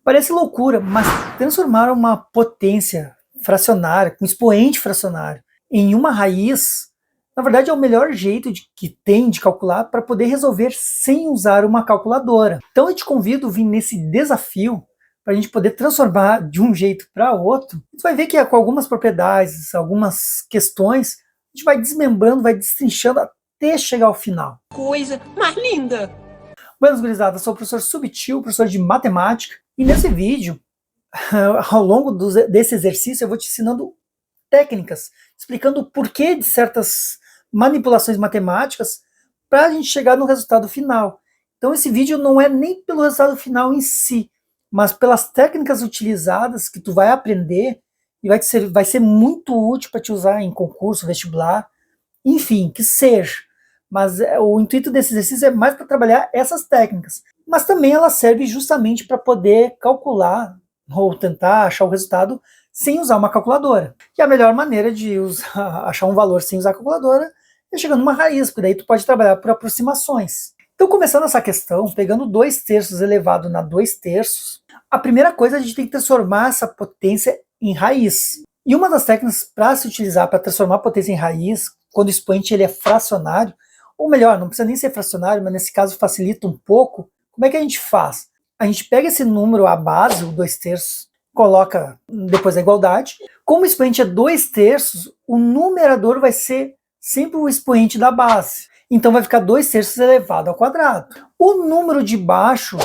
Parece loucura, mas transformar uma potência fracionária, um expoente fracionário, em uma raiz, na verdade é o melhor jeito que tem de calcular para poder resolver sem usar uma calculadora. Então eu te convido a vir nesse desafio para a gente poder transformar de um jeito para outro. Você vai ver que com algumas propriedades, algumas questões, a gente vai desmembrando, vai destrinchando até chegar ao final. Coisa mais linda! Buenas, gurizada, sou o professor Subtil, professor de matemática, e nesse vídeo, ao longo desse exercício, eu vou te ensinando técnicas, explicando o porquê de certas manipulações matemáticas para a gente chegar no resultado final. Então esse vídeo não é nem pelo resultado final em si, mas pelas técnicas utilizadas que tu vai aprender e vai ser muito útil para te usar em concurso, vestibular, enfim, que seja. Mas o intuito desse exercício é mais para trabalhar essas técnicas. Mas também ela serve justamente para poder calcular ou tentar achar o resultado sem usar uma calculadora. E a melhor maneira de achar um valor sem usar a calculadora é chegando numa raiz, porque daí tu pode trabalhar por aproximações. Então, começando essa questão, pegando 2/3 elevado na 2/3, a primeira coisa a gente tem que transformar essa potência em raiz. E uma das técnicas para se utilizar para transformar a potência em raiz, quando o expoente ele é fracionário, ou melhor, não precisa nem ser fracionário, mas nesse caso facilita um pouco, como é que a gente faz? A gente pega esse número, a base, o 2/3, coloca depois da igualdade. Como o expoente é 2/3, o numerador vai ser sempre o expoente da base. Então vai ficar 2/3 elevado ao quadrado. O número de baixo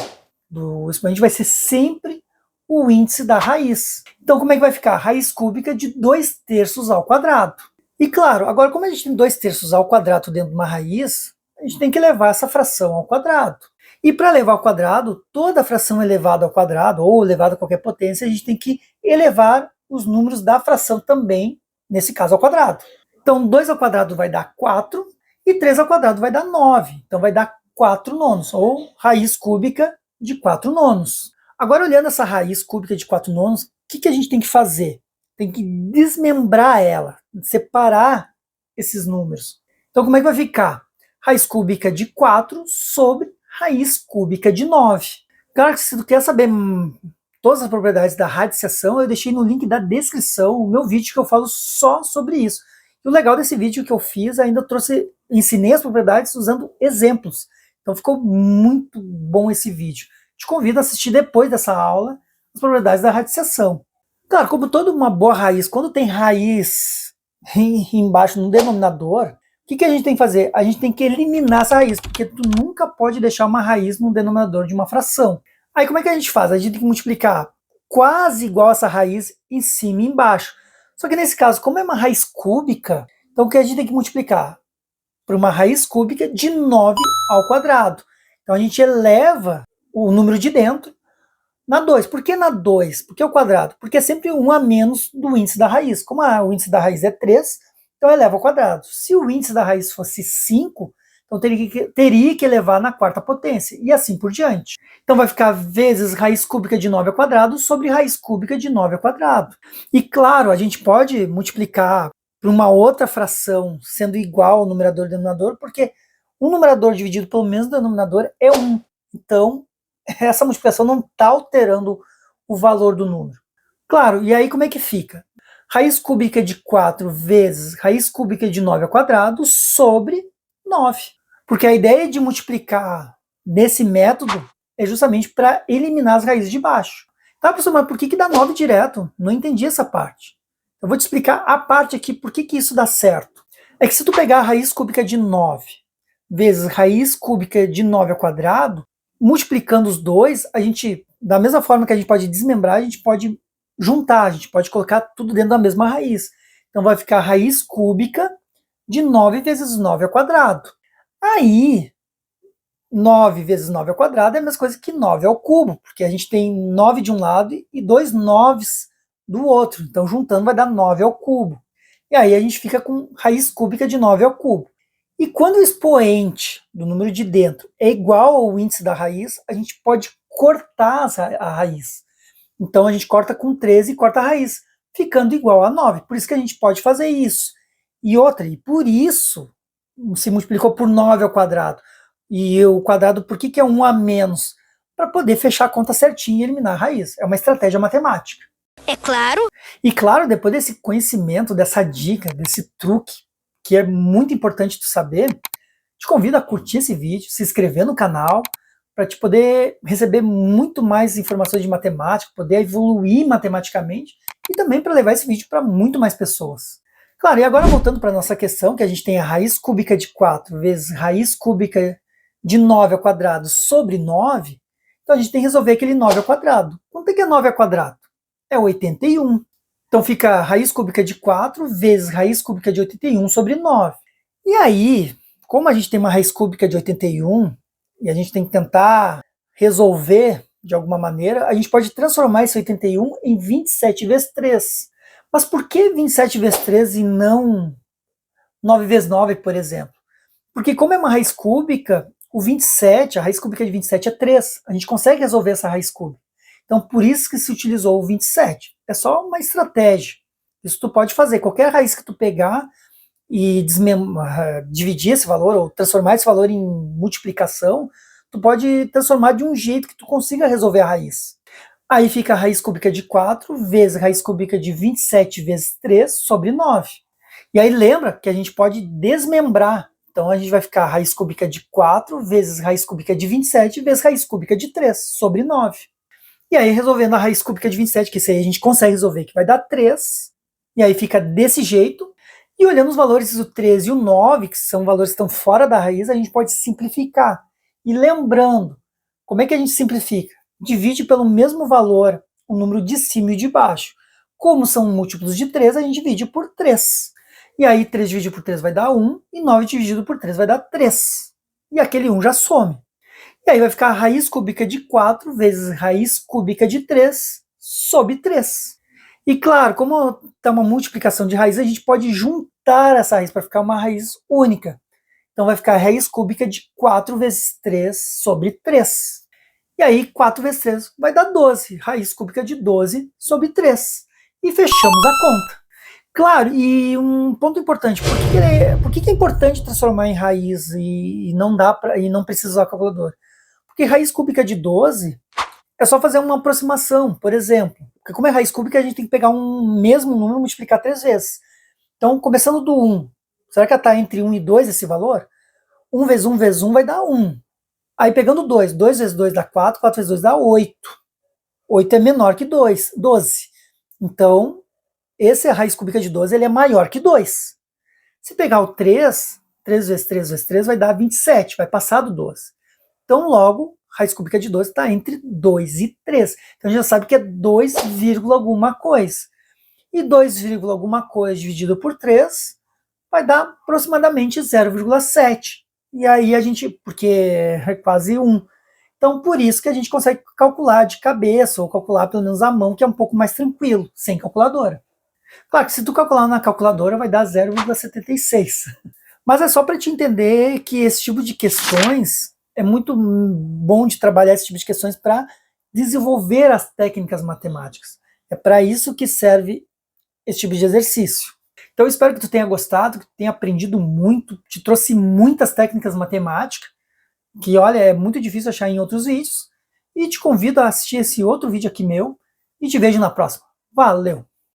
do expoente vai ser sempre o índice da raiz. Então como é que vai ficar? Raiz cúbica de 2/3 ao quadrado. E claro, agora como a gente tem 2/3 ao quadrado dentro de uma raiz, a gente tem que levar essa fração ao quadrado. E para levar ao quadrado, toda fração elevada ao quadrado, ou elevada a qualquer potência, a gente tem que elevar os números da fração também, nesse caso ao quadrado. Então 2 ao quadrado vai dar 4, e 3 ao quadrado vai dar 9. Então vai dar 4 nonos, ou raiz cúbica de 4 nonos. Agora olhando essa raiz cúbica de 4 nonos, o que a gente tem que fazer? Tem que desmembrar ela, separar esses números. Então como é que vai ficar? Raiz cúbica de 4 sobre raiz cúbica de 9. Claro que se tu quer saber todas as propriedades da radiciação, eu deixei no link da descrição o meu vídeo que eu falo só sobre isso. E o legal desse vídeo que eu fiz, ainda ensinei as propriedades usando exemplos. Então ficou muito bom esse vídeo. Te convido a assistir depois dessa aula as propriedades da radiciação. Claro, como toda uma boa raiz, quando tem raiz embaixo no denominador, o que a gente tem que fazer? A gente tem que eliminar essa raiz, porque tu nunca pode deixar uma raiz no denominador de uma fração. Aí como é que a gente faz? A gente tem que multiplicar quase igual essa raiz em cima e embaixo. Só que nesse caso, como é uma raiz cúbica, então o que a gente tem que multiplicar? Por uma raiz cúbica de 9 ao quadrado. Então a gente eleva o número de dentro na 2. Por que na 2? Por que o quadrado? Porque é sempre 1 a menos do índice da raiz. Como o índice da raiz é 3, então eleva ao quadrado. Se o índice da raiz fosse 5, então teria que elevar na quarta potência, e assim por diante. Então vai ficar vezes raiz cúbica de 9 ao quadrado sobre raiz cúbica de 9 ao quadrado. E claro, a gente pode multiplicar por uma outra fração sendo igual ao numerador e denominador, porque um numerador dividido pelo mesmo denominador é 1. Então, essa multiplicação não está alterando o valor do número. Claro, e aí como é que fica? Raiz cúbica de 4 vezes raiz cúbica de 9 ao quadrado sobre 9. Porque a ideia de multiplicar nesse método é justamente para eliminar as raízes de baixo. Tá, professor, mas por que dá 9 direto? Não entendi essa parte. Eu vou te explicar a parte aqui, por que isso dá certo. É que se tu pegar a raiz cúbica de 9 vezes raiz cúbica de 9 ao quadrado, multiplicando os dois, a gente, da mesma forma que a gente pode desmembrar, a gente pode juntar, a gente pode colocar tudo dentro da mesma raiz. Então vai ficar raiz cúbica de 9 vezes 9 ao quadrado. Aí, 9 vezes 9 ao quadrado é a mesma coisa que 9 ao cubo, porque a gente tem 9 de um lado e 2 noves do outro. Então juntando vai dar 9 ao cubo. E aí a gente fica com raiz cúbica de 9 ao cubo. E quando o expoente do número de dentro é igual ao índice da raiz, a gente pode cortar a raiz. Então a gente corta com 13 e corta a raiz, ficando igual a 9. Por isso que a gente pode fazer isso. E outra, e por isso se multiplicou por 9 ao quadrado. E o quadrado, por que é 1 a menos? para poder fechar a conta certinho e eliminar a raiz. É uma estratégia matemática. É claro. E claro, depois desse conhecimento, dessa dica, desse truque, que é muito importante tu saber, te convido a curtir esse vídeo, se inscrever no canal, para te poder receber muito mais informações de matemática, poder evoluir matematicamente, e também para levar esse vídeo para muito mais pessoas. Claro, e agora voltando para a nossa questão, que a gente tem a raiz cúbica de 4 vezes raiz cúbica de 9 ao quadrado sobre 9, então a gente tem que resolver aquele 9 ao quadrado. Quanto é que é 9 ao quadrado? É 81. Então fica a raiz cúbica de 4 vezes raiz cúbica de 81 sobre 9. E aí, como a gente tem uma raiz cúbica de 81, e a gente tem que tentar resolver de alguma maneira, a gente pode transformar esse 81 em 27 vezes 3. Mas por que 27 vezes 3 e não 9 vezes 9, por exemplo? Porque como é uma raiz cúbica, o 27, a raiz cúbica de 27 é 3. A gente consegue resolver essa raiz cúbica. Então por isso que se utilizou o 27. É só uma estratégia. Isso tu pode fazer. Qualquer raiz que tu pegar e dividir esse valor, ou transformar esse valor em multiplicação, tu pode transformar de um jeito que tu consiga resolver a raiz. Aí fica a raiz cúbica de 4 vezes a raiz cúbica de 27 vezes 3 sobre 9. E aí lembra que a gente pode desmembrar. Então a gente vai ficar a raiz cúbica de 4 vezes raiz cúbica de 27 vezes raiz cúbica de 3 sobre 9. E aí resolvendo a raiz cúbica de 27, que isso aí a gente consegue resolver, que vai dar 3. E aí fica desse jeito. E olhando os valores do 13 e o 9, que são valores que estão fora da raiz, a gente pode simplificar. E lembrando, como é que a gente simplifica? Divide pelo mesmo valor o número de cima e de baixo. Como são múltiplos de 3, a gente divide por 3. E aí 3 dividido por 3 vai dar 1, e 9 dividido por 3 vai dar 3. E aquele 1 já some. E aí vai ficar a raiz cúbica de 4 vezes raiz cúbica de 3 sobre 3. E claro, como está uma multiplicação de raiz, a gente pode juntar essa raiz para ficar uma raiz única. Então vai ficar a raiz cúbica de 4 vezes 3 sobre 3. E aí 4 vezes 3 vai dar 12. Raiz cúbica de 12 sobre 3. E fechamos a conta. Claro, e um ponto importante, por que é importante transformar em raiz e não precisa usar o calculador? Porque raiz cúbica de 12 é só fazer uma aproximação, por exemplo. Porque como é raiz cúbica, a gente tem que pegar um mesmo número e multiplicar 3 vezes. Então, começando do 1, será que está entre 1 e 2 esse valor? 1 vezes 1 vezes 1 vai dar 1. Aí pegando 2, 2 vezes 2 dá 4, 4 vezes 2 dá 8. 8 é menor que 2, 12. Então, esse é a raiz cúbica de 12, ele é maior que 2. Se pegar o 3, 3 vezes 3 vezes 3 vai dar 27, vai passar do 12. Então, logo, raiz cúbica de 12 está entre 2 e 3. Então, a gente já sabe que é 2, alguma coisa. E 2, alguma coisa dividido por 3 vai dar aproximadamente 0,7. E aí a gente, porque é quase 1. Então, por isso que a gente consegue calcular de cabeça, ou calcular pelo menos à mão, que é um pouco mais tranquilo, sem calculadora. Claro que se tu calcular na calculadora vai dar 0,76. Mas é só para te entender que esse tipo de questões é muito bom de trabalhar esse tipo de questões para desenvolver as técnicas matemáticas. É para isso que serve esse tipo de exercício. Então eu espero que tu tenha gostado, que tu tenha aprendido muito, te trouxe muitas técnicas matemáticas, que olha, é muito difícil achar em outros vídeos, e te convido a assistir esse outro vídeo aqui meu, e te vejo na próxima. Valeu!